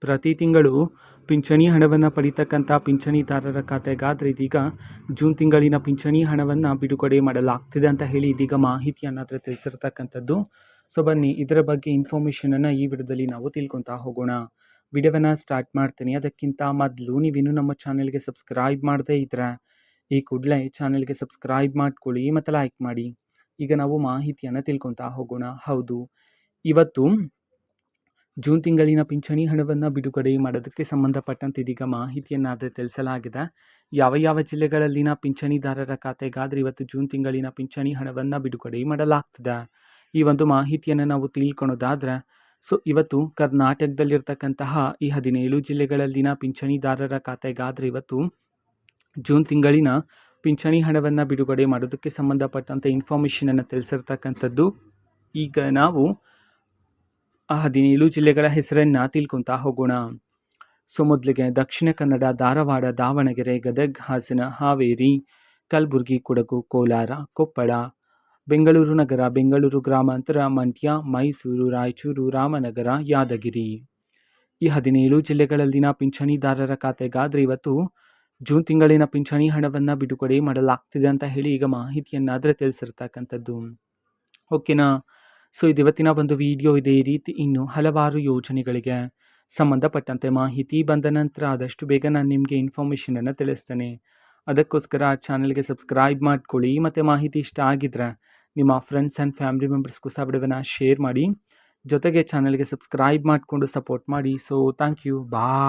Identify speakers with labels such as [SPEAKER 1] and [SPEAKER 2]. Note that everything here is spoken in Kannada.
[SPEAKER 1] ಪ್ರತಿ ತಿಂಗಳು ಪಿಂಚಣಿ ಹಣವನ್ನು ಪಡಿತಕ್ಕಂಥ ಪಿಂಚಣಿದಾರರ ಖಾತೆಗಾದರೆ ಇದೀಗ ಜೂನ್ ತಿಂಗಳಿನ ಪಿಂಚಣಿ ಹಣವನ್ನು ಬಿಡುಗಡೆ ಮಾಡಲಾಗ್ತಿದೆ ಅಂತ ಹೇಳಿ ಇದೀಗ ಮಾಹಿತಿಯನ್ನು ತಿಳಿಸಿರ್ತಕ್ಕಂಥದ್ದು. ಸೊ ಬನ್ನಿ ಇದರ ಬಗ್ಗೆ ಇನ್ಫಾರ್ಮೇಷನನ್ನು ಈ ವಿಡಿಯೋದಲ್ಲಿ ನಾವು ತಿಳ್ಕೊತಾ ಹೋಗೋಣ. ವಿಡಿಯೋವನ್ನು ಸ್ಟಾರ್ಟ್ ಮಾಡ್ತೀನಿ. ಅದಕ್ಕಿಂತ ಮೊದಲು ನೀವಿನ್ನೂ ನಮ್ಮ ಚಾನೆಲ್ಗೆ ಸಬ್ಸ್ಕ್ರೈಬ್ ಮಾಡದೇ ಇದ್ದರೆ ಈ ಕೂಡಲೇ ಚಾನೆಲ್ಗೆ ಸಬ್ಸ್ಕ್ರೈಬ್ ಮಾಡ್ಕೊಳ್ಳಿ ಮತ್ತು ಲೈಕ್ ಮಾಡಿ. ಈಗ ನಾವು ಮಾಹಿತಿಯನ್ನು ತಿಳ್ಕೊತಾ ಹೋಗೋಣ. ಹೌದು, ಇವತ್ತು ಜೂನ್ ತಿಂಗಳಿನ ಪಿಂಚಣಿ ಹಣವನ್ನು ಬಿಡುಗಡೆ ಮಾಡೋದಕ್ಕೆ ಸಂಬಂಧಪಟ್ಟಂತೆ ಇದೀಗ ಮಾಹಿತಿಯನ್ನು ತಿಳಿಸಲಾಗಿದೆ. ಯಾವ ಜಿಲ್ಲೆಗಳಲ್ಲಿನ ಪಿಂಚಣಿದಾರರ ಖಾತೆಗಾದರೆ ಇವತ್ತು ಜೂನ್ ತಿಂಗಳಿನ ಪಿಂಚಣಿ ಹಣವನ್ನು ಬಿಡುಗಡೆ ಮಾಡಲಾಗ್ತದೆ, ಈ ಒಂದು ಮಾಹಿತಿಯನ್ನು ನಾವು ತಿಳ್ಕೊಳೋದಾದರೆ, ಸೊ ಇವತ್ತು ಕರ್ನಾಟಕದಲ್ಲಿರ್ತಕ್ಕಂತಹ ಈ 17 ಜಿಲ್ಲೆಗಳಲ್ಲಿನ ಪಿಂಚಣಿದಾರರ ಖಾತೆಗಾದರೆ ಇವತ್ತು ಜೂನ್ ತಿಂಗಳಿನ ಪಿಂಚಣಿ ಹಣವನ್ನು ಬಿಡುಗಡೆ ಮಾಡೋದಕ್ಕೆ ಸಂಬಂಧಪಟ್ಟಂತೆ ಇನ್ಫಾರ್ಮೇಷನನ್ನು ತಿಳಿಸಿರ್ತಕ್ಕಂಥದ್ದು. ಈಗ ನಾವು ಆ 17 ಜಿಲ್ಲೆಗಳ ಹೆಸರನ್ನು ತಿಳ್ಕೊತಾ ಹೋಗೋಣ. ಸೊ ಮೊದಲಿಗೆ ದಕ್ಷಿಣ ಕನ್ನಡ, ಧಾರವಾಡ, ದಾವಣಗೆರೆ, ಗದಗ, ಹಾಸನ, ಹಾವೇರಿ, ಕಲಬುರಗಿ, ಕೊಡಗು, ಕೋಲಾರ, ಕೊಪ್ಪಳ, ಬೆಂಗಳೂರು ನಗರ, ಬೆಂಗಳೂರು ಗ್ರಾಮಾಂತರ, ಮಂಡ್ಯ, ಮೈಸೂರು, ರಾಯಚೂರು, ರಾಮನಗರ, ಯಾದಗಿರಿ. ಈ 17 ಜಿಲ್ಲೆಗಳಲ್ಲಿನ ಪಿಂಚಣಿದಾರರ ಖಾತೆಗಾದರೆ ಇವತ್ತು ಜೂನ್ ತಿಂಗಳಿನ ಪಿಂಚಣಿ ಹಣವನ್ನು ಬಿಡುಗಡೆ ಮಾಡಲಾಗ್ತಿದೆ ಅಂತ ಹೇಳಿ ಈಗ ಮಾಹಿತಿಯನ್ನಾದರೆ ತಿಳಿಸಿರ್ತಕ್ಕಂಥದ್ದು. ಓಕೆನಾ? ಸೊ ಇದು ಇವತ್ತಿನ ಒಂದು ವಿಡಿಯೋ. ಇದೇ ರೀತಿ ಇನ್ನು ಹಲವಾರು ಯೋಜನೆಗಳಿಗೆ ಸಂಬಂಧಪಟ್ಟಂತೆ ಮಾಹಿತಿ ಬಂದ ನಂತರ ಆದಷ್ಟು ಬೇಗ ನಾನು ನಿಮಗೆ ಇನ್ಫಾರ್ಮೇಷನನ್ನು ತಿಳಿಸ್ತೇನೆ. ಅದಕ್ಕೋಸ್ಕರ ಚಾನಲ್ಗೆ ಸಬ್ಸ್ಕ್ರೈಬ್ ಮಾಡ್ಕೊಳ್ಳಿ ಮತ್ತು ಮಾಹಿತಿ ಇಷ್ಟ ಆಗಿದ್ರೆ ನಿಮ್ಮ ಫ್ರೆಂಡ್ಸ್ ಆ್ಯಂಡ್ ಫ್ಯಾಮಿಲಿ ಮೆಂಬರ್ಸ್ಗೂ ಸಹ ವಿಡಿಯೋವನ್ನು ಶೇರ್ ಮಾಡಿ. ಜೊತೆಗೆ ಚಾನಲ್ಗೆ ಸಬ್ಸ್ಕ್ರೈಬ್ ಮಾಡಿಕೊಂಡು ಸಪೋರ್ಟ್ ಮಾಡಿ. So thank you, bye.